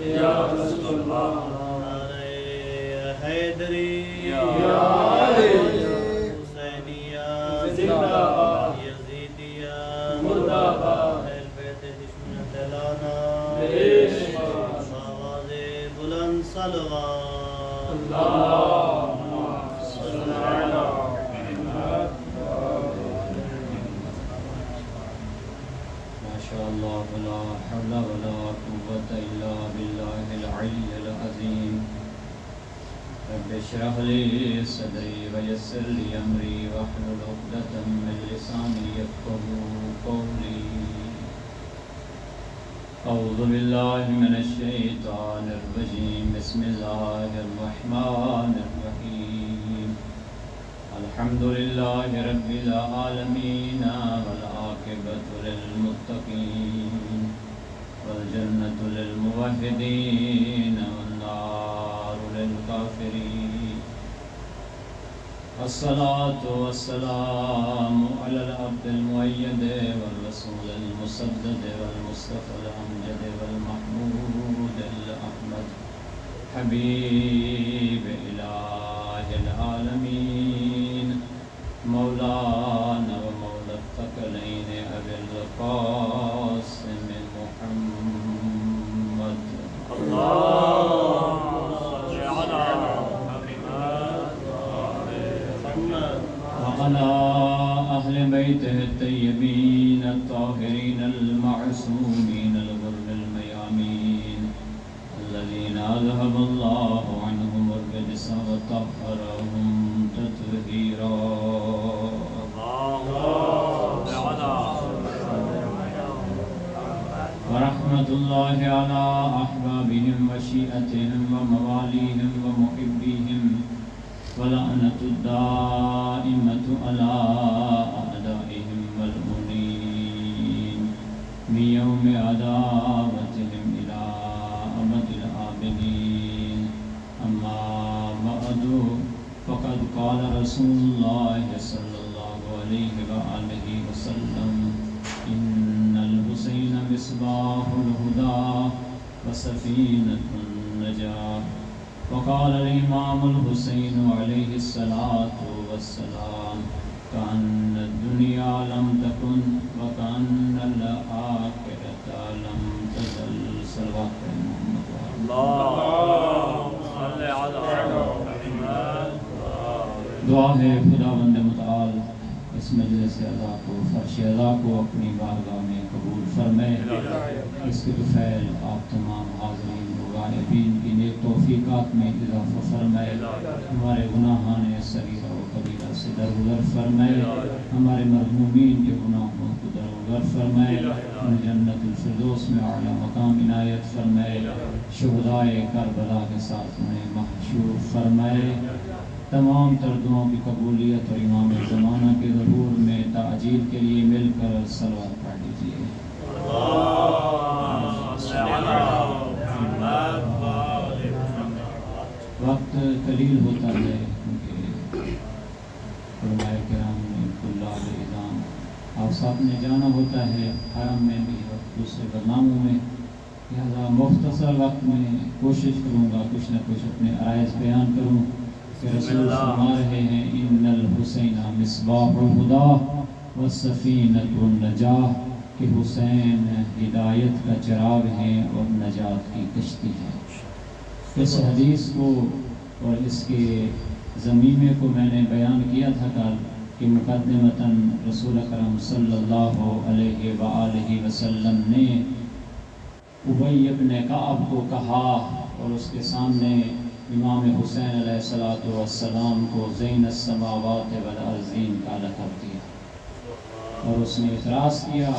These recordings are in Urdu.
یا رسول اللہ نعرہ حیدری یا علی حسینیہ زندہ باد یزیدیہ مردہ باد اہل بیت دشمن دلانا پیش باد آواز بلند صلوات اللہم صلی علی محمد ما شاء الله ولا حول ولا قوة إلا بالله العلي العظيم رب اشرح لي صدري ويسر لي أمري واحلل عقدة من لساني يفقهوا قولي أعوذ بالله من الشيطان الرجيم بسم الله الرحمن الرحيم الحمد لله رب العالمين والعاقبة للمتقين والجنة للموحدين والنار للكافرين الصلاة والسلام على العبد المؤيد والرسول المسدد والمصطفى الأمجد والمحمود الأحمد حبيب إله العالمين مولانا ومولى الثقلين أبي القاسم محمد اللهم صل على محمد وعلى أهل بيته الطيبين الطاهرين المعصومين الغر الميامين الذين أذهب الله عنهم الرجس وطهرهم تطهيرا ورحمة الله على أحبابهم وشيئتهم ومواليهم ومحبيهم ولعنة الدائمة على أعدائهم والمنين من يوم عداوتهم إلى أبد الآبدين أما بعد فقد قال رسول الله صلى الله عليه وآله وسلم إن الحسين مصباح الهدى وسفينة النجاة وقال الإمام الحسين عليه الصلاة والسلام كأن الدنيا لم تكن وكأن الآخرة لم تزل صلوات محمد اللهم صل على محمد دعا ہے خداوند متعال اس مجلس اعلیٰ کو فرش اعلیٰ کو اپنی بارگاہ میں قبول فرمائے اس کے طفیل آپ تمام حاضرین و غائبین کی نیک توفیقات میں اضافہ فرمائے ہمارے گناہان صغیرہ و کبیرہ سے درگزر فرمائے ہمارے مرحومین کے گناہوں کو درگزر فرمائے انہیں جنت الفردوس میں اعلیٰ مقام عنایت فرمائے شہدائے کربلا کے ساتھ انہیں محشور فرمائے تمام دعاؤں کی قبولیت اور امام زمانہ کے ظہور میں تعجیل کے لیے مل کر صلوات پڑھ لیجیے وقت قلیل ہوتا ہے کیونکہ علماء کرام نے طلاب اعظام آپ ساتھ میں جانا ہوتا ہے حرم میں بھی اور دوسرے برناموں میں لہذا مختصر وقت میں کوشش کروں گا کچھ نہ کچھ اپنے عرائض بیان کروں کہ رسول فرما رہے ہیں ان الحسین مصباح الہدی والسفینۃ النجاہ کہ حسین ہدایت کا چراغ ہیں اور نجات کی کشتی ہے اس حدیث کو اور اس کے ضمیمے کو میں نے بیان کیا تھا کل کہ مقدمتاً رسول اکرم صلی اللہ علیہ وآلہ وسلم نے ابی ابن کعب کو کہا اور اس کے سامنے امام حسین علیہ السلام کو زین السماوات والارضین کا لقب دیا اور اس نے اعتراض کیا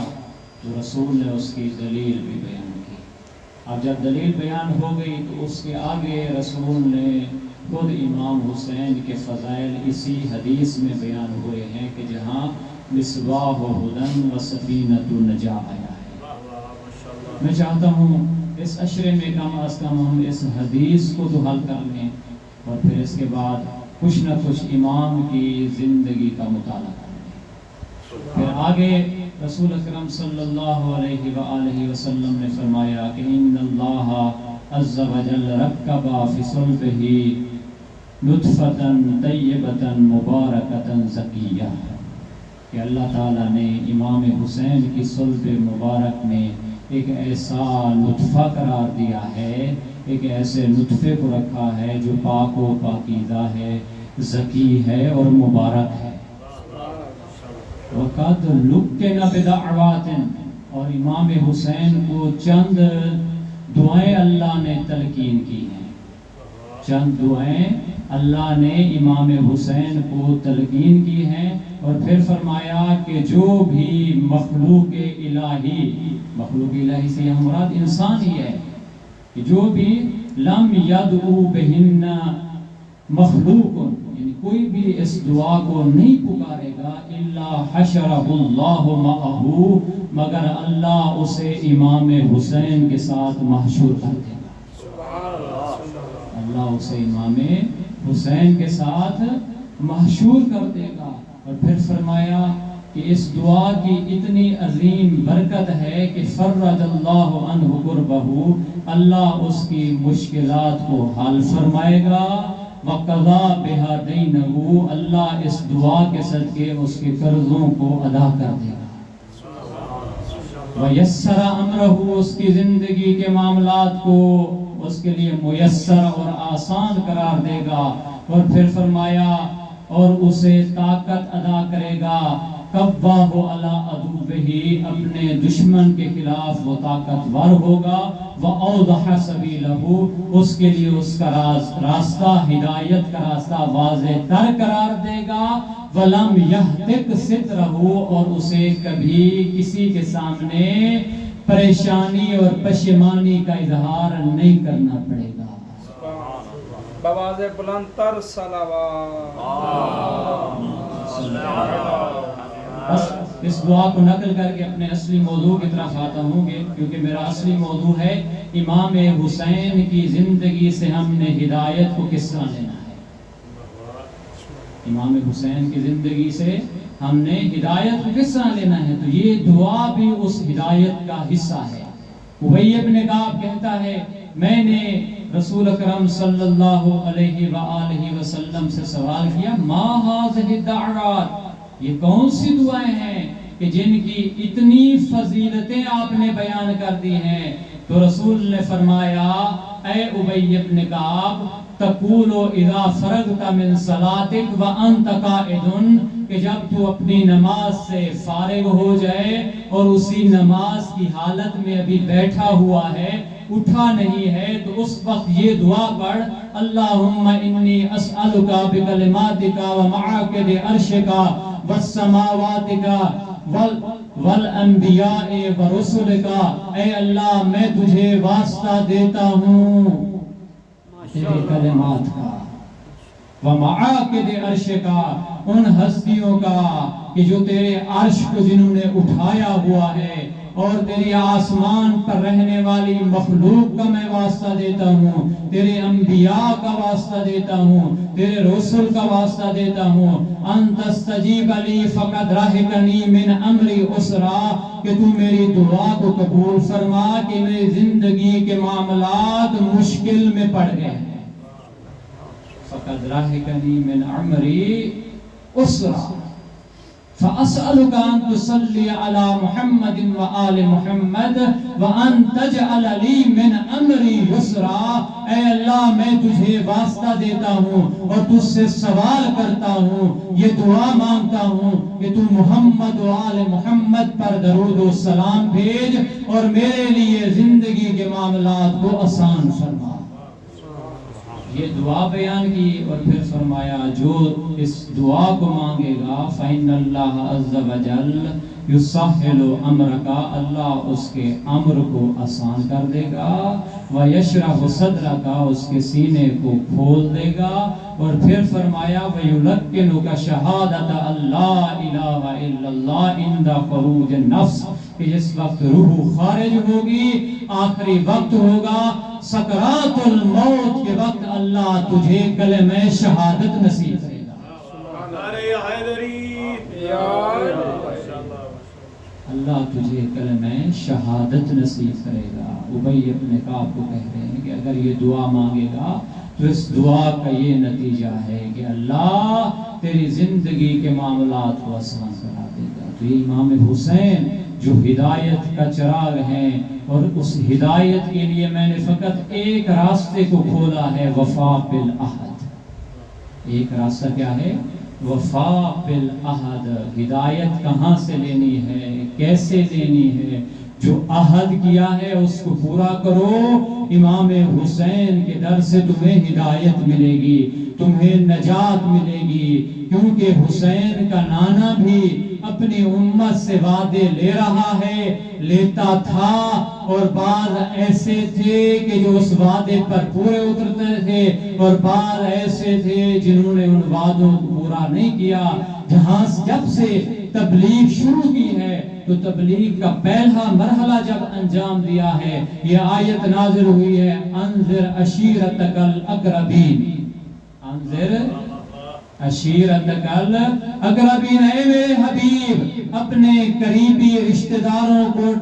تو رسول نے اس کی دلیل بھی بیان کی اب جب دلیل بیان ہو گئی تو اس کے آگے رسول نے خود امام حسین کے فضائل اسی حدیث میں بیان ہوئے ہیں کہ جہاں مصباح ہدی و سفینۃ النجاہ آیا ہے میں چاہتا ہوں اس عشرے میں کم از کم ہم اس حدیث کو تو حل کر لیں اور پھر اس کے بعد کچھ نہ کچھ امام کی زندگی کا مطالعہ کر لیں پھر آگے رسول اکرم صلی اللہ علیہ وآلہ وسلم نے فرمایا کہ ان اللہ عز وجل رکبا فی صلبہ نطفۃ طیبۃ مبارکۃ زکیہ، کہ اللہ تعالیٰ نے امام حسین کی صلب مبارک میں ایک ایسا نطفہ قرار دیا ہے، ایک ایسے نطفے کو رکھا ہے جو پاک و پاکیزہ ہے، زکی ہے اور مبارک ہے۔ وَقَدْ لُقِّنَ بِدَعْوَاتٍ، اور امام حسین کو چند دعائیں اللہ نے تلقین کی ہیں، چند دعائیں اللہ نے امام حسین کو تلقین کی ہیں، اور پھر فرمایا کہ جو بھی مخلوق الہی، مخلوق الہی سے یہ مراد انسان ہی ہے، کہ جو بھی لم یدعو بہن مخلوق، یعنی کوئی بھی اس دعا کو نہیں پکارے گا الا حشرہ اللہ معہ، مگر اللہ اسے امام حسین کے ساتھ محشور کر دے گا، اللہ اسے امام حسین کے ساتھ محشور کر دے گا۔ اور پھر فرمایا کہ اس دعا کی اتنی عظیم برکت ہے کہ فرج اللہ عنہ کربہ، اللہ اس کی مشکلات کو حل فرمائے گا، وقضا بہا دینہ، اللہ اس دعا کے صدقے اس کے قرضوں کو ادا کر دے گا، ویسر امرہ، اس کی زندگی کے معاملات کو اس کے لیے میسر اور آسان قرار دے گا۔ اور پھر فرمایا اور اسے طاقت ادا کرے گا، قواہ علی عدوہ، اپنے دشمن کے خلاف وہ طاقتور ہوگا، وأوضح سبیلہ، اس کے لیے اس کا راستہ، ہدایت کا راستہ واضح تر قرار دے گا، ولم یہتک سترہ، اور اسے کبھی کسی کے سامنے پریشانی اور پشیمانی کا اظہار نہیں کرنا پڑے گا۔ بواز بلند تر صلوات۔ بس اس دعا کو نقل کر کے اپنے اصلی موضوع کی طرف آتا ہوں گے، کیونکہ میرا اصلی موضوع ہے امام حسین کی زندگی سے ہم نے ہدایت کو کس طرح لینا ہے۔ امام حسین کی زندگی سے ہم نے ہدایت کو کس طرح لینا ہے، تو یہ دعا بھی اس ہدایت کا حصہ ہے۔ ابی بن کعب کہتا ہے میں نے رسول اکرم صلی اللہ علیہ وآلہ وسلم سے سوال کیا، ما هذه الدعوات، یہ کون سی دعائیں ہیں کہ جن کی اتنی فضیلتیں آپ نے بیان کر دی ہیں؟ تو رسول نے فرمایا اے ابی بن کعب، تقول اذا فرغت من صلاتک وانت قائد، کہ جب تو اپنی نماز سے فارغ ہو جائے اور اسی نماز کی حالت میں ابھی بیٹھا ہوا ہے، اٹھا نہیں ہے، تو اس وقت یہ دعا پڑھ، اللہم انی اسألک بکلماتک ومعاقد عرشک والسماواتک والانبیاء ورسلک، اے اللہ میں تجھے واسطہ دیتا ہوں تیرے کلمات کا، ومعاقد عرش کا، ان ہستیوں کا کہ جو تیرے عرش کو جنہوں نے اٹھایا ہوا ہے، اور تیری آسمان پر رہنے والی مخلوق کا میں واسطہ دیتا ہوں، تیرے انبیاء کا واسطہ دیتا ہوں، تیرے رسول کا واسطہ دیتا ہوں، ان تستجیب لی فقد رہکنی من امری اسرا، کہ تو میری دعا کو قبول فرما کہ میری زندگی کے معاملات مشکل میں پڑ گئے، فقد رہکنی من امری اسرا، فأسألك أن تصلي على محمد وآل محمد وأن تجعل لي من أمري يسرا، اے اللہ میں تجھے واسطہ دیتا ہوں اور تجھ سے سوال کرتا ہوں، یہ دعا مانگتا ہوں کہ تو محمد و آل محمد پر درود و سلام بھیج اور میرے لیے زندگی کے معاملات کو آسان فرما۔ یہ دعا بیان کی اور پھر فرمایا جو اس دعا کو مانگے گا فَإِنَّ اللَّهَ عَزَّ وَجَلَّ يُسَحِّلُ أَمْرَكَ، اللہ اس کے امر کو آسان کر دے گا، وَيَشْرَحُ صَدْرَكَ، اس کے سینے کو کھول دے گا، اور پھر فرمایا وَيُلَقِّنُكَ شَهَادَةَ اللَّهِ إِلَٰهَ إِلَّا اللَّهِ عِنْدَ خُرُوجِ النَّفْسِ، کہ جس وقت روح خارج ہوگی، آخری وقت ہوگا، سکرات الموت کے وقت اللہ تجھے کلمہ شہادت نصیب کرے گا، نعرہ حیدری، اللہ تجھے کلمہ شہادت نصیب کرے گا۔ ابی بن کعب کو کہہ رہے ہیں کہ اگر یہ دعا مانگے گا تو اس دعا کا یہ نتیجہ ہے کہ اللہ تیری زندگی کے معاملات کو آسان کرا دے گا. تو یہ امام حسین جو ہدایت کا چراغ ہیں، اور اس ہدایت کے لیے میں نے فقط ایک راستے کو کھولا ہے، وفا بالعہد. ایک راستہ کیا ہے؟ وفا بالعہد. ہدایت کہاں سے لینی ہے، کیسے لینی ہے؟ جو عہد کیا ہے اس کو پورا کرو. امام حسین کے در سے تمہیں ہدایت ملے گی، تمہیں نجات ملے گی، کیونکہ حسین کا نانا بھی اپنی امت سے وعدے لے رہا ہے، لیتا تھا، اور بعض ایسے تھے کہ جو اس وعدے پر پورے اترتے تھے، اور بعض ایسے تھے جنہوں نے ان وعدوں کو پورا نہیں کیا. جب سے تبلیغ شروع کی ہے تو تبلیغ کا پہلا مرحلہ جب انجام دیا ہے، یہ آیت نازل ہوئی ہے، انذر عشیرتک الاقربین. انذر عشیرتک الاقربین. اے میرے حبیب اپنے قریبی رشتہ داروں کو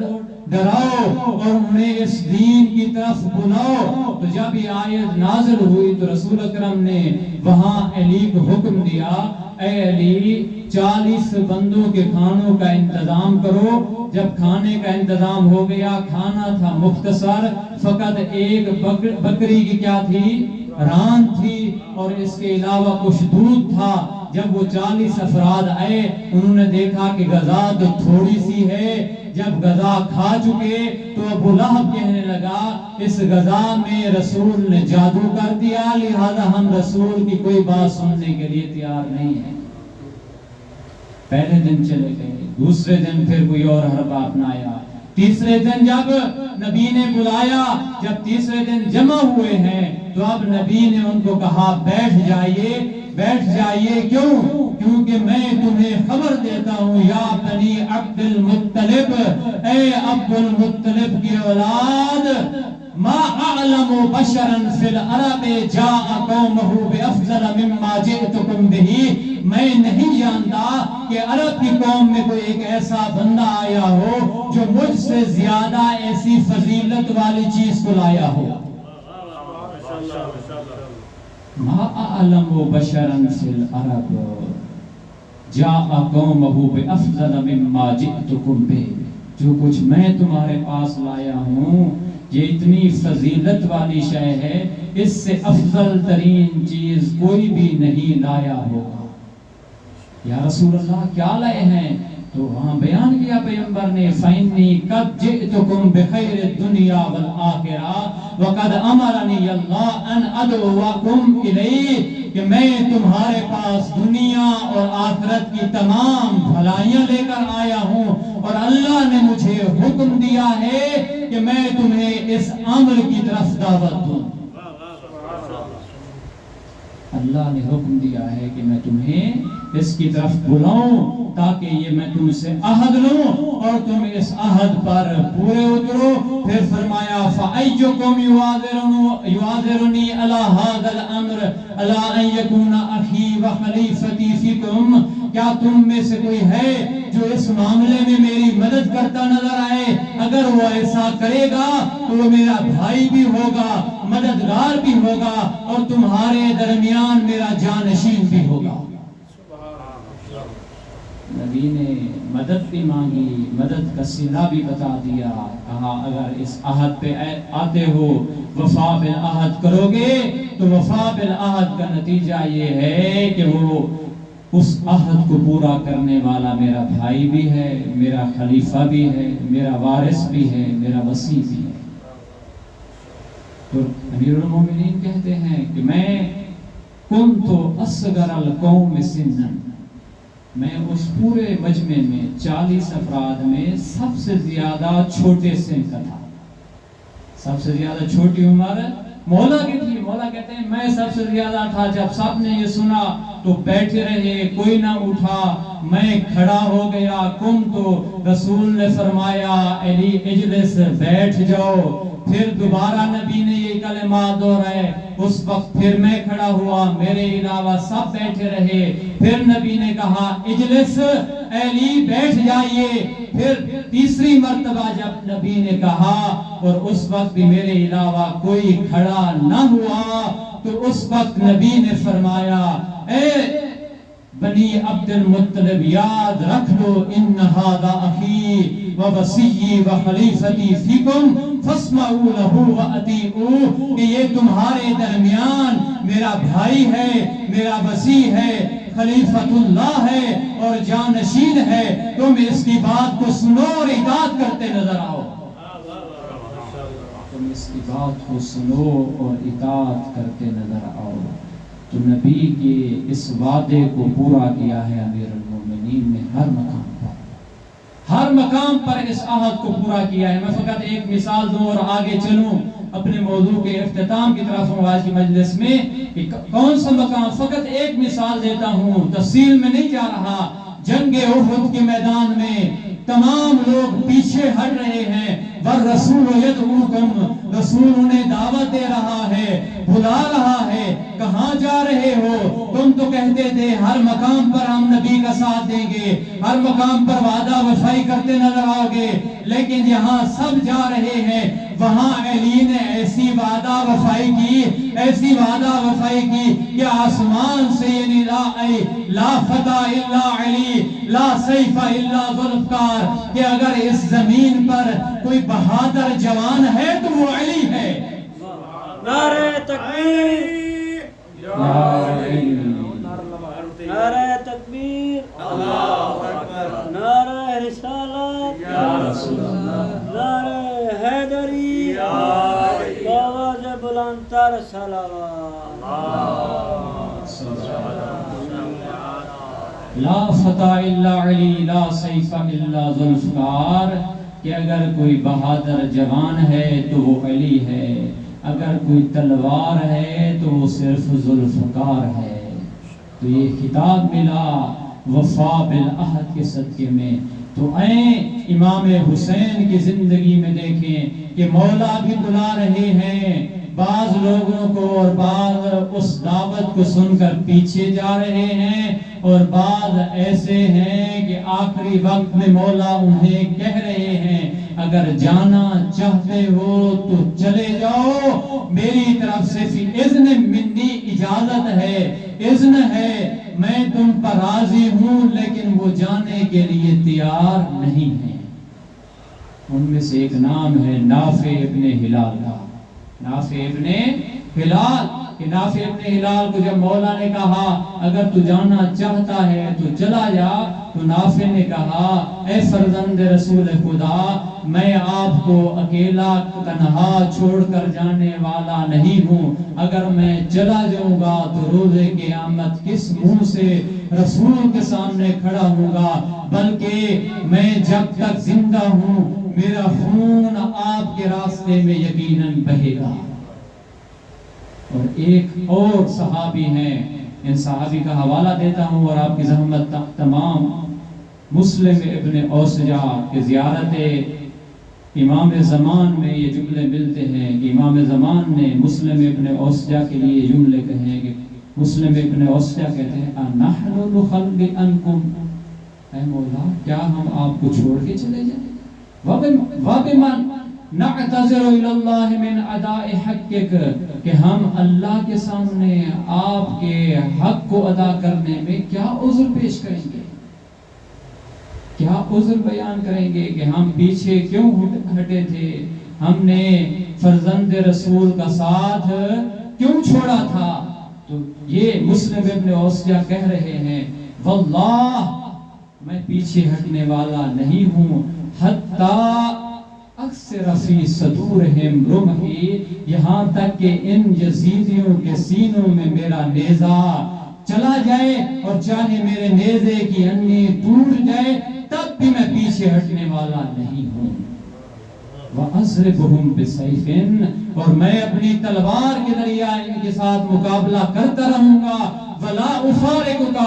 ڈراؤ اور انہیں اس دین کی طرف بلاؤ. تو جب یہ آیت نازل ہوئی تو رسول اکرم نے وہاں علی کو حکم دیا، اے علی 40 بندوں کے کھانوں کا انتظام کرو. جب کھانے کا انتظام ہو گیا، کھانا تھا مختصر، فقط ایک بکری کی کیا تھی؟ ران تھی، اور اس کے علاوہ کچھ دودھ تھا. جب وہ 40 افراد آئے، انہوں نے دیکھا کہ غذا تو تھوڑی سی ہے. جب غذا کھا چکے تو ابو لہب کہنے لگا، اس غذا میں رسول نے جادو کر دیا، لہذا ہم رسول کی کوئی بات سننے کے لیے تیار نہیں ہیں. پہلے دن چلے گئے، دوسرے دن پھر کوئی اور حربہ اپنایا، تیسرے دن جب نبی نے بلایا، جب تیسرے دن جمع ہوئے ہیں تو اب نبی نے ان کو کہا بیٹھ جائیے. کیوں؟ کیونکہ میں تمہیں خبر دیتا ہوں، یا بنی عبد المطلب، اے عبد المطلب کی اولاد، ما اعلم بشرا فی العرب جاء قومہ بافضل مما جئتکم بہ. میں نہیں جانتا کہ عرب کی قوم میں کوئی ایک ایسا بندہ آیا ہو جو مجھ سے زیادہ ایسی فضیلت والی چیز کو لایا ہو. ما اعلم بشرا فی العرب جاء قومہ بافضل مما جئتکم بہ. جو کچھ میں تمہارے پاس لایا ہوں یہ اتنی فضیلت والی شے ہے، اس سے افضل ترین چیز کوئی بھی نہیں لایا ہوگا. یا رسول اللہ کیا لائے ہیں؟ تو وہاں بیان کیا پیغمبر نے، فَإِنِّي قَدْ جِئْتُكُمْ بِخَيْرِ الدُّنْيَا وَالْآخِرَةِ وَقَدْ أَمَرَنِيَ اللَّهُ أَنْ أَدْعُوَكُمْ إِلَيْهِ. کہ میں تمہارے پاس دنیا اور آخرت کی تمام بھلائیاں لے کر آیا ہوں، اور اللہ نے مجھے حکم دیا ہے کہ میں تمہیں اس عمل کی طرف دعوت دوں. اللہ نے حکم دیا ہے کہ میں تمہیں اس کی طرف بلاؤں تاکہ یہ میں تم سے عہد لوں اور تم اس عہد پر پورے اترو. پھر فرمایا فَأَيُّكُمْ يُعَذِرُنِي عَلَى هَذَا الْأَمْرِ عَلَى أَنْ يَكُونَ أَخِي وَخَلِيفَتِي فِيكُمْ. کیا تم میں سے کوئی ہے جو اس معاملے میں میری مدد کرتا نظر آئے؟ اگر وہ ایسا کرے گا تو وہ میرا بھائی بھی ہوگا، مددگار بھی ہوگا، اور تمہارے درمیان میرا جانشین بھی ہوگا. نبی نے مدد بھی مانگی، مدد کا صلہ بھی بتا دیا. کہا اگر اس عہد پہ آتے ہو، وفا بالعہد کرو گے تو وفا بالعہد کا نتیجہ یہ ہے کہ وہ اس عہد کو پورا کرنے والا میرا بھائی بھی ہے، میرا خلیفہ بھی ہے، میرا وارث بھی ہے، میرا وصی بھی ہے. تو امیر المومنین کہتے ہیں کہ میں کنت اصغر القوم سنا، میں اس پورے مجمع میں 40 افراد میں سب سے زیادہ چھوٹے سن کا تھا. سب سے زیادہ چھوٹی عمر مولا کی تھی. مولا کہتے ہیں میں سب سے زیادہ تھا. جب سب نے یہ سنا تو بیٹھے رہے، کوئی نہ اٹھا. میں کھڑا ہو گیا. تو رسول نے فرمایا علی اجلس، بیٹھ جاؤ. پھر دوبارہ نبی نے یہ کلمات دہرائے، اس وقت پھر میں کھڑا ہوا، میرے علاوہ سب بیٹھے رہے۔ پھر نبی نے کہا اجلس اے علی بیٹھ جائیے۔ پھر تیسری مرتبہ جب نبی نے کہا اور اس وقت بھی میرے علاوہ کوئی کھڑا نہ ہوا، تو اس وقت نبی نے فرمایا اے بنی عبد المطلب یاد رکھ لو ان ھذا اخی و وصی و خلیفتی فیکم فاسمعوا له واطیعوا، کہ یہ تمہارے درمیان میرا بھائی ہے، میرا وصی ہے، خلیفۃ اللہ ہے اور جانشین ہے، تم اس کی بات کو سنو اور اطاعت کرتے نظر آؤ۔ تم اس کی بات کو سنو اور اطاعت کرتے نظر آؤ۔ تو نبی کے اس وعدے کو پورا کیا ہے امیر المومنین نے ہر مقام پر اس عہد کو پورا کیا ہے۔ میں فقط ایک مثال دوں اور آگے چلوں اپنے موضوع کے اختتام کی طرف ہوں آج کی مجلس میں، کہ کون سا مقام، فقط ایک مثال دیتا ہوں، تفصیل میں نہیں جا رہا۔ جنگ احد کے میدان میں تمام لوگ پیچھے ہٹ رہے ہیں، والرسول یدعوکم، رسول انہیں دعوت دے رہا ہے، بلا رہا ہے، کہاں جا رہے ہو؟ تم تو کہتے تھے ہر مقام پر ہم نبی کا ساتھ دیں گے، ہر مقام پر وعدہ وفائی کرتے نظر آؤ گے، لیکن یہاں سب جا رہے ہیں، وہاں علی نے ایسی وعدہ وفائی کی، ایسی وعدہ وفائی کی کہ آسمان سے یہ ندا آئی، لا فتح الا علی، لا سیف الا ذوالفقار، کہ اگر اس زمین پر کوئی بہادر جوان ہے تو وہ علی ہے۔ نعرہ تکبیر، نعرہ تکبیر، اللہ اکبر، نعرہ رسالت، یا رسول اللہ، نعرہ حیدری، آواز بلند تر صلوات، لا فتح الا علی، لا سیف الا ذوالفقار، کہ اگر کوئی بہادر جوان ہے تو وہ علی ہے، اگر کوئی تلوار ہے تو وہ صرف ذوالفقار ہے۔ تو یہ خطاب ملا وفا بالعہد کے صدقے میں۔ تو آئیں امام حسین کی زندگی میں دیکھیں کہ مولا بھی بلا رہے ہیں بعض لوگوں کو، اور بعض اس دعوت کو سن کر پیچھے جا رہے ہیں، اور بعض ایسے ہیں کہ آخری وقت میں مولا انہیں کہہ رہے ہیں اگر جانا چاہتے ہو تو چلے جاؤ، میری طرف سے فی اذن منی اجازت ہے، اذن ہے، میں تم پر راضی ہوں، لیکن وہ جانے کے لیے تیار نہیں ہیں۔ ان میں سے ایک نام ہے نافع ابن ہلال کا، نافع ابن ہلال، کہ نافع ابن ہلال کو جب مولا نے کہا اگر تو جانا چاہتا ہے تو چلا جا، تو نافع نے کہا اے فرزند رسول خدا، میں آپ کو اکیلا تنہا چھوڑ کر جانے والا نہیں ہوں، اگر میں چلا جاؤں گا تو روز قیامت کس منہ سے رسول کے سامنے کھڑا ہوں گا، بلکہ میں جب تک زندہ ہوں میرا خون آپ کے راستے میں یقیناً بہے گا۔ اور ایک اور صحابی ہیں، ان صحابی کا حوالہ دیتا ہوں اور آپ کی زحمت تمام، مسلم ابن اوسجہ کی زیارت امام زمان میں یہ جملے ملتے ہیں کہ امام زمان نے مسلم ابن اوسجہ کے لیے یہ جملے کہے ہیں کہ مسلم ابن اوسجہ کہتے ہیں اَنَحْنُ نُخَلِّ أَنْكُمْ، اے مولا کیا ہم آپ کو چھوڑ کے چلے جائیں؟ وَبِمَنْ نَعْتَذِرُ إِلَى اللَّهِ مِنْ أَدَاءِ حَقِّكَ، کہ ہم اللہ کے سامنے آپ کے حق کو ادا کرنے میں کیا عذر پیش کریں گے، کیا عذر بیان کریں گے کہ ہم پیچھے کیوں ہٹے تھے، ہم نے فرزند رسول کا ساتھ کیوں چھوڑا تھا۔ تو یہ مسلم ابن اوسجہ کہہ رہے ہیں واللہ میں پیچھے ہٹنے والا نہیں ہوں، حتیٰ اکثر فی صدورہم رمحی، یہاں تک کہ ان یزیدیوں کے سینوں میں میرا نیزہ چلا جائے اور چاہے میرے نیزے کی انی ٹوٹ جائے تب بھی میں پیچھے ہٹنے والا نہیں ہوں۔ وَأَضْرِبُهُمْ بِسَيْفٍ، اور میں اپنی تلوار کے ذریعے ان کے ساتھ مقابلہ کرتا رہوں گا، وَلَا أُفَارِقُكَ،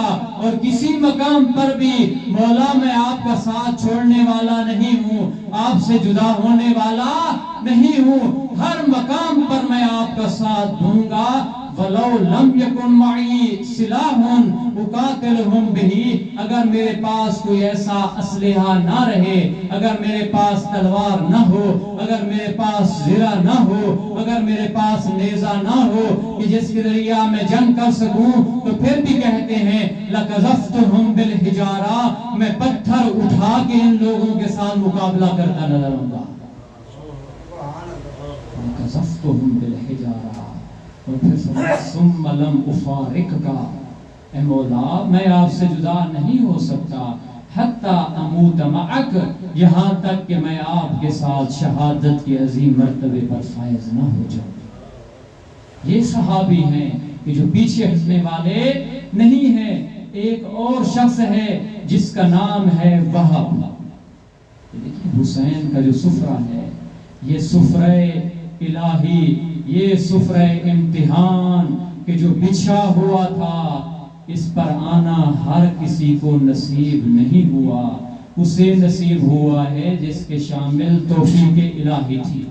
اور کسی مقام پر بھی مولا میں آپ کا ساتھ چھوڑنے والا نہیں ہوں، آپ سے جدا ہونے والا نہیں ہوں، ہر مقام پر میں آپ ساتھ دوں گا وَلَوْ لَمْ يَكُنْ مَعِي سِلَاحٌ أُقَاتِلُهُمْ بِهِ اگر میرے پاس کوئی ایسا اسلحہ نہ رہے، اگر میرے پاس تلوار نہ ہو، اگر میرے پاس زرہ نہ ہو، اگر میرے پاس نیزہ نہ ہو کہ جس کے ذریعہ میں جنگ کر سکوں، تو پھر بھی کہتے ہیں لَقَذَفْتُهُمْ بِالْحِجَارَةِ میں پتھر اٹھا کے ان لوگوں کے ساتھ مقابلہ کرتا نظر آؤں گا۔ لَقَذَفْتُهُمْ بِالْحِجَارَةِ اور پھر ثم لم افارقک اے مولا میں آپ سے جدا نہیں ہو سکتا حتی اموت معک یہاں تک کہ میں آپ کے ساتھ شہادت کے عظیم مرتبے پر فائز نہ ہو جاؤں۔ یہ صحابی ہیں کہ جو پیچھے ہٹنے والے نہیں ہیں۔ ایک اور شخص ہے جس کا نام ہے وہب۔ دیکھیں حسین کا جو سفرہ ہے یہ سفرہ الہی، یہ سفرہ امتحان کہ جو بچھا ہوا تھا اس پر آنا ہر کسی کو نصیب نہیں ہوا، اسے نصیب ہوا ہے جس کے شامل توفیق الہی تھی۔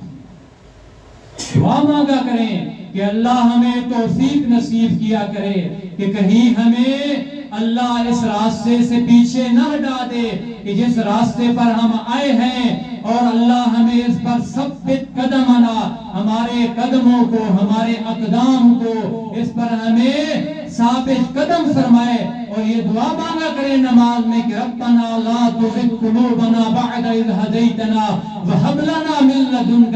دعا مانگا کریں کہ اللہ ہمیں توفیق نصیب کیا کرے کہ کہیں ہمیں اللہ اس راستے سے پیچھے نہ ہٹا دے کہ جس راستے پر ہم آئے ہیں، اور اللہ ہمیں اس پر ثبت قدمنا ہمارے قدموں کو، ہمارے اقدام کو اس پر ہمیں ثابت قدم فرمائے۔ اور یہ دعا مانگا کرے نماز میں کہ ربنا لا تزغ قلوبنا بعد اذ ہدیتنا وہب لنا من لدنک،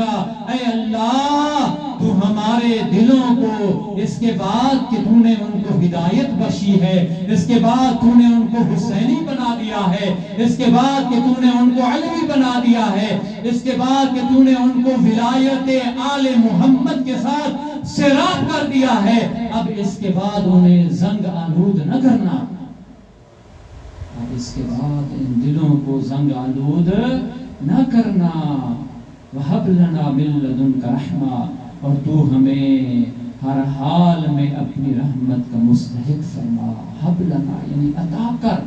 اے اللہ تو ہمارے دلوں کو اس کے بعد کہ تو نے ان کو ہدایت بخشی ہے، اس کے بعد تو نے ان کو حسینی بنا دیا ہے، اس کے بعد کہ تو نے ان کو علوی بنا دیا ہے، اس کے بعد کہ تو نے ان کو ولایت آل محمد کے ساتھ سیراب کر دیا ہے، اب اس کے بعد انہیں زنگ آلود نہ کرنا، اب اس کے بعد ان دلوں کو زنگ آلود نہ کرنا۔ وَهَبْ لَنَا مِن لَّدُنْكَ رَحْمَةً اور تو ہمیں ہر حال میں اپنی رحمت کا مستحق فرما۔ حب لنا یعنی عطا کر،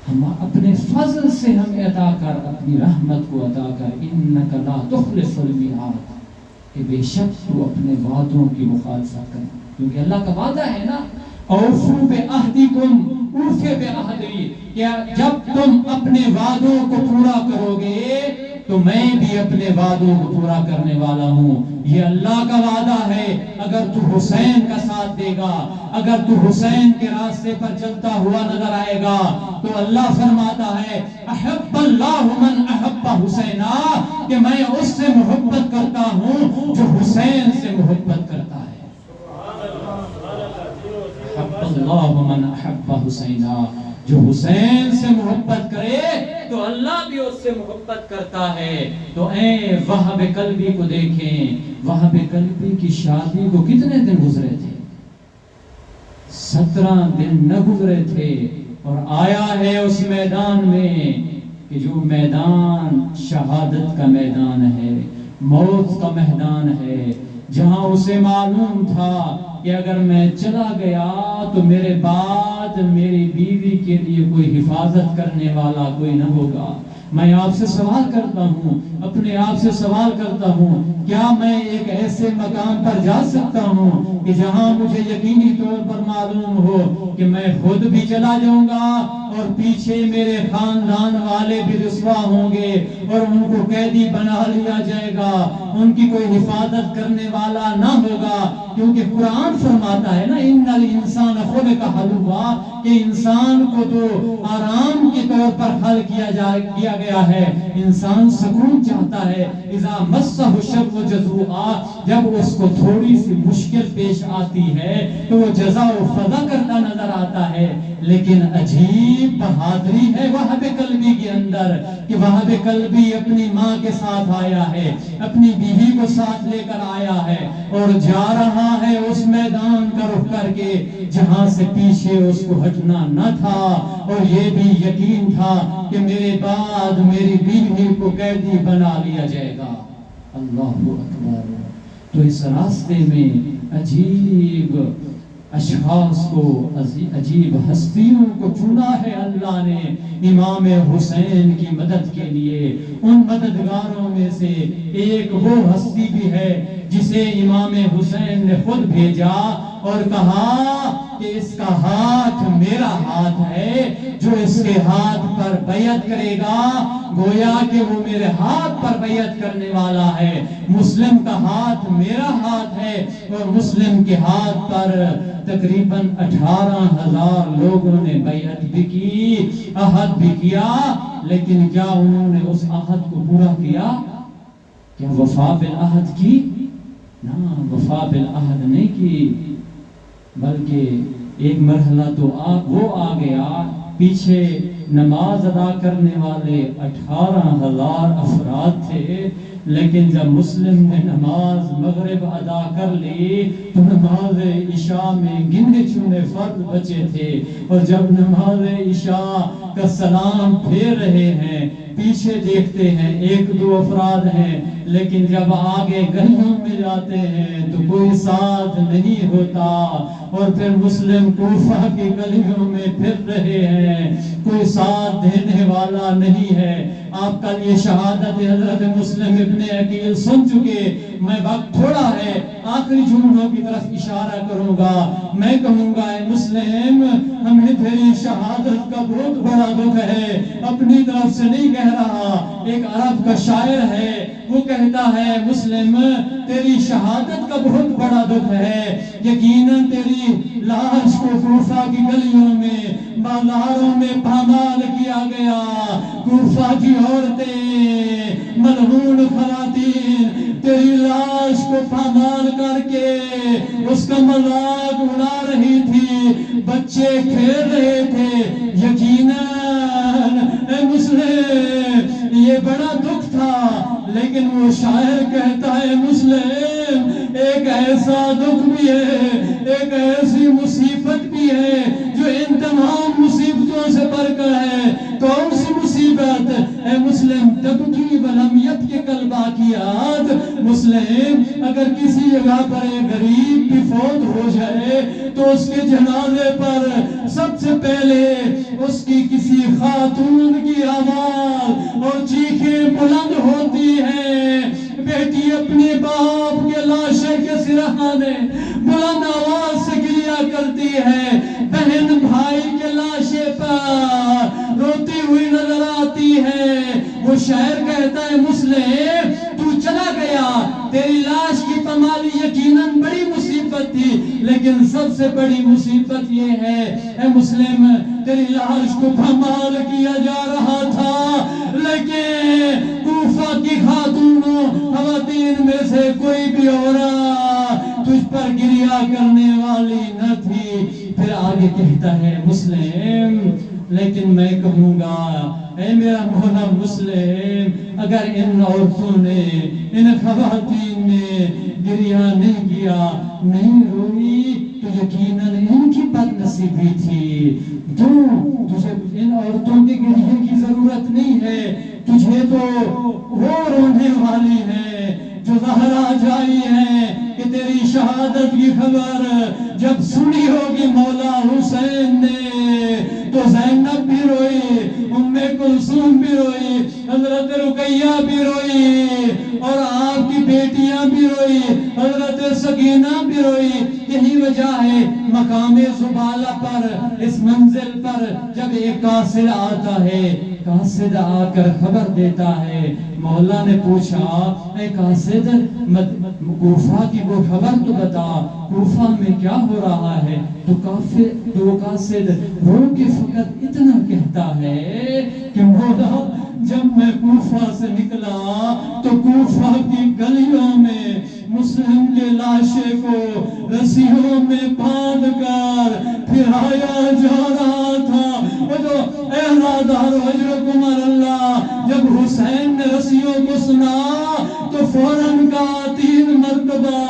ہم اپنے فضل سے ہمیں عطا کر، اپنی رحمت کو عطا کر۔ انک لا تخلف المیعاد کہ بے شک تو اپنے وعدوں کی مخالفت کرے، کیونکہ اللہ کا وعدہ ہے نا اوفوا بعہدکم اوفی بعہدی، کہ جب تم اپنے وعدوں کو پورا کرو گے تو میں بھی اپنے وعدوں کو پورا کرنے والا ہوں۔ یہ اللہ کا وعدہ ہے۔ اگر تو حسین کا ساتھ دے گا، اگر تو حسین کے راستے پر چلتا ہوا نظر آئے گا تو اللہ فرماتا ہے احب اللہ من احب حسینا، کہ میں اس سے محبت کرتا ہوں جو حسین سے محبت کرتا ہے۔ احب اللہ من احب حسینا، جو حسین سے محبت کرے تو اللہ بھی اس سے محبت کرتا ہے۔ تو اے وہب قلبی کو دیکھیں، وہب قلبی کی شادی کو کتنے دن گزرے تھے؟ 17 دن نہ گزرے تھے، اور آیا ہے اس میدان میں کہ جو میدان شہادت کا میدان ہے، موت کا میدان ہے، جہاں اسے معلوم تھا کہ اگر میں چلا گیا تو میرے بعد میری بیوی کے لیے کوئی حفاظت کرنے والا کوئی نہ ہوگا۔ میں آپ سے سوال کرتا ہوں، اپنے آپ سے سوال کرتا ہوں، کیا میں ایک ایسے مقام پر جا سکتا ہوں کہ جہاں مجھے یقینی طور پر معلوم ہو کہ میں خود بھی چلا جاؤں گا اور پیچھے میرے خاندان والے بھی رسوا ہوں گے اور ان کو قیدی بنا لیا جائے گا، ان کی کوئی حفاظت کرنے والا نہ ہوگا؟ کیونکہ قرآن فرماتا ہے نا ان الانسان خلق ہلوعا، کہ انسان کو تو آرام کے طور پر خلق کیا گیا ہے، انسان سکون چاہتا ہے۔ اذا مسہ الشر جزوعا، جب اس کو تھوڑی سی مشکل پیش آتی ہے تو وہ جزا و فضا کرتا نظر آتا ہے۔ لیکن عجیب بہادری ہے وہب قلبی کے اندر کہ وہب قلبی اپنی ماں کے ساتھ آیا ہے، اپنی بیوی کو ساتھ لے کر آیا ہے اور جا رہا ہے اس میدان کا رخ کر کے جہاں سے پیچھے اس کو ہٹنا نہ تھا، اور یہ بھی یقین تھا کہ میرے بعد میری بیوی کو قیدی بنا لیا جائے گا۔ اللہ اکبر۔ تو اس راستے میں عجیب اشخاص کو، عجیب ہستیوں کو چنا ہے اللہ نے امام حسین کی مدد کے لیے۔ ان مددگاروں میں سے ایک وہ ہستی بھی ہے جسے اسے امام حسین نے خود بھیجا اور کہا کہ اس کا ہاتھ میرا ہاتھ ہے، جو اس کے ہاتھ پر بیعت کرے گا گویا کہ وہ میرے ہاتھ پر بیعت کرنے والا ہے۔ مسلم کا ہاتھ میرا ہاتھ ہے، اور مسلم کے ہاتھ پر تقریباً 18,000 لوگوں نے بیعت بھی کی، عہد بھی کیا، لیکن کیا انہوں نے اس عہد کو پورا کیا؟ کیا وفا بالعہد کی؟ نہ، وفا بالعہد نہیں کی، بلکہ ایک مرحلہ تو وہ آ گیا، پیچھے نماز ادا کرنے والے 18,000 افراد تھے، لیکن جب مسلم نے نماز مغرب ادا کر لی تو نماز عشاء میں گنے چنے فرد بچے تھے، اور جب نماز عشاء کا سلام پھیر رہے ہیں پیچھے دیکھتے ہیں 1-2 افراد ہیں، لیکن جب آگے گلیوں میں جاتے ہیں تو کوئی ساتھ نہیں ہوتا، اور پھر مسلم کوفہ کی گلیوں میں پھر رہے ہیں، کوئی ساتھ دینے والا نہیں ہے۔ آپ کل یہ شہادت حضرت مسلم ابن عقیل سن چکے، میں وقت تھوڑا ہے، آخری جملوں کی طرف اشارہ کروں گا، میں کہوں گا اے مسلم، ہمیں تیری شہادت کا بہت بڑا دکھ ہے، اپنی طرف سے نہیں کہہ رہا، ایک عرب کا شاعر ہے وہ کہتا ہے مسلم تیری شہادت کا بہت بڑا دکھ ہے، یقیناً تیری لاش کو کوفہ کی گلیوں میں بازاروں میں پامال کیا گیا، کوفہ کی عورتیں ملعون خواتین تیری لاش کو پامال کر کے اس کا مذاق اڑا رہی تھی، بچے کھیل رہے تھے، یقیناً اے مسلم یہ بڑا دکھ تھا، لیکن وہ شاعر کہتا ہے مسلم ایک ایسا دکھ بھی ہے، ایک ایسی مصیبت بھی ہے جو ان تمام مصیبتوں سے بڑھ کر ہے۔ کون سی مصیبت؟ اے مسلم تبکی ولم یبک الباقیات، مسلم اگر کسی جگہ پر ایک غریب بھی فوت ہو جائے تو اس کے جنازے پر سب سے پہلے اس کی کسی خاتون کی آواز اور چیخیں بلند ہوتی ہیں، بیٹی اپنے باپ کے لاشے کے سرہانے بلند آواز سے گریا کرتی ہے، بہن بھائی کے لاشے پر روتی ہوئی نظر آتی ہے۔ وہ شاعر کہتا ہے مسلم تو چلا گیا، تیری لاش کی پامالی یقیناً بڑی مصیبت تھی، لیکن سب سے بڑی مصیبت یہ ہے اے مسلم تیری لاش کو پامال کیا جا رہا تھا، لیکن کوفہ کی خاتونوں خواتین میں سے کوئی بھی عورت تجھ پر گریا کرنے والی نہ تھی۔ پھر آگے کہتا ہے مسلم لیکن میں کہوں گا اے میرا مولا مسلم اگر ان عورتوں نے ان خواتین نے گریا نہیں کیا، نہیں روئی، تو یقیناً ان کی بد نصیبی تھی، تجھے ان عورتوں کے گریے کی ضرورت نہیں ہے، تجھے تو وہ رونے والی ہے جو زہرا جائی ہے کہ تیری شہادت کی خبر جب سنی ہوگی مولا حسین نے تو زینب بھی روئی، ام کلثوم بھی روئی، حضرت رقیہ بھی روئی، اور آپ کی بیٹیاں بھی روئی، حضرت سکینہ بھی روئی۔ یہی وجہ ہے مقام زبالہ پر اس منزل پر جب ایک قاصد آتا ہے، قاصد آ کر خبر دیتا ہے، مولا نے پوچھا اے قاصد کوفہ کی وہ خبر تو بتا، کوفہ میں کیا ہو رہا ہے؟ تو قاصد رو کے فقط اتنا کہتا ہے کہ مولا جب میں کوفہ سے نکلا تو کوفہ کی گلیوں میں مسلم کے لاشے کو رسیوں میں باندھ کر پھرایا جا رہا تھا۔ وہ جو احرادار اجرکم اللہ جب حسین نے رسیوں کو سنا تو فوراً کہا 3 مرتبہ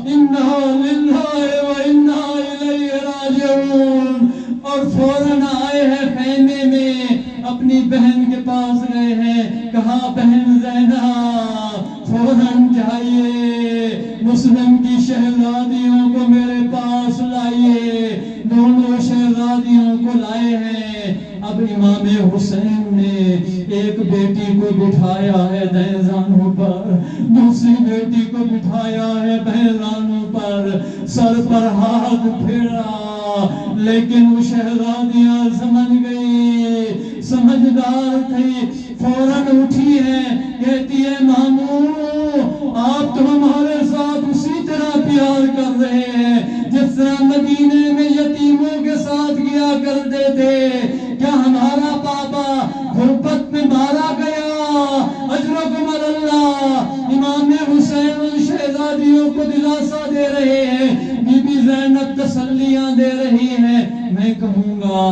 انا للہ و انا الیہ راجعون، اور فوراً آئے ہیں خیمے میں، اپنی بہن کے پاس گئے ہیں، کہا بہن زینب فوراً جائیے مسلم کی شہزادیوں کو میرے پاس لائیے، دونوں شہزادیوں کو لائے ہیں۔ اب امام حسین نے ایک بیٹی کو بٹھایا ہے دہزانوں پر، دوسری بیٹی کو بٹھایا ہے بہزانوں پر، سر پر ہاتھ پھیرا، لیکن وہ شہزادیاں سمجھ گئی، سمجھدار تھی، فوراً اٹھی ہے، کہتی ہے ماموں آپ تو ہمارے ساتھ اسی طرح پیار کر رہے ہیں جس طرح مدینے میں یتیموں کے ساتھ کیا کرتے تھے، کیا ہمارا پاپا غربت میں مارا گیا؟ اجرکم اللہ۔ امام حسین ان شہزادیوں کو دلاسا دے رہے ہیں، بی بی زینب تسلیاں دے رہی ہے۔ میں کہوں گا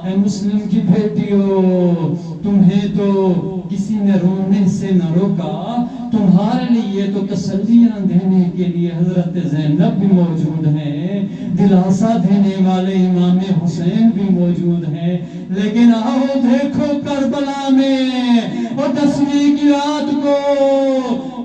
اے مسلم کی بیٹیوں، تمہیں تو کسی نے رونے سے نہ روکا، تمہارے لیے تو تسلیاں دینے کے لیے حضرت زینب بھی موجود ہیں، دلاسا دینے والے امام حسین بھی موجود ہیں۔ لیکن آؤ دیکھو کربلا میں اور 10ویں کی رات کو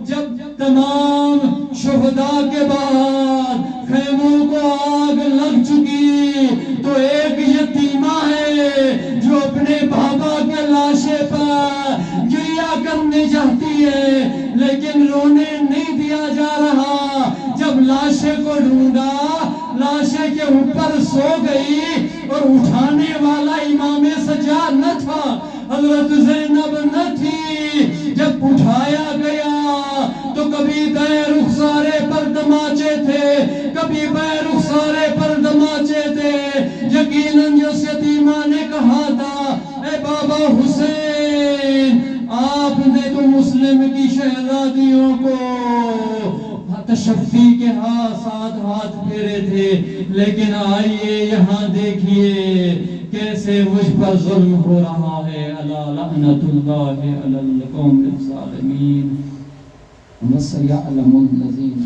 جب تمام شہداء کے بعد خیموں کو آگ لگ چکی تو ایک یتیمہ ہے جو اپنے بابا کے لاشے پر گریہ کرنے چاہتی ہے لیکن رونے نہیں دیا جا رہا۔ جب لاشے کو ڈھونڈا، لاشے کے اوپر سو گئی اور اٹھانے والا امام سجاد نہ تھا، حضرت زینب نہ تھی۔ جب اٹھایا گیا تو کبھی دائیں رخسارے پر دماچے تھے، کبھی بائیں رخسارے پر دماچے تھے۔ یقیناً جس یتیمہ نے کہا تھا اے بابا حسین، آپ نے تو مسلم کی شہزادیوں کو تشفی کے ساتھ ہاتھ پھیرے تھے، لیکن آئیے یہاں دیکھیے کیسے مجھ پر ظلم ہو رہا ہے۔ الا لعنت اللہ علی القوم الظالمین وسیعلم الذین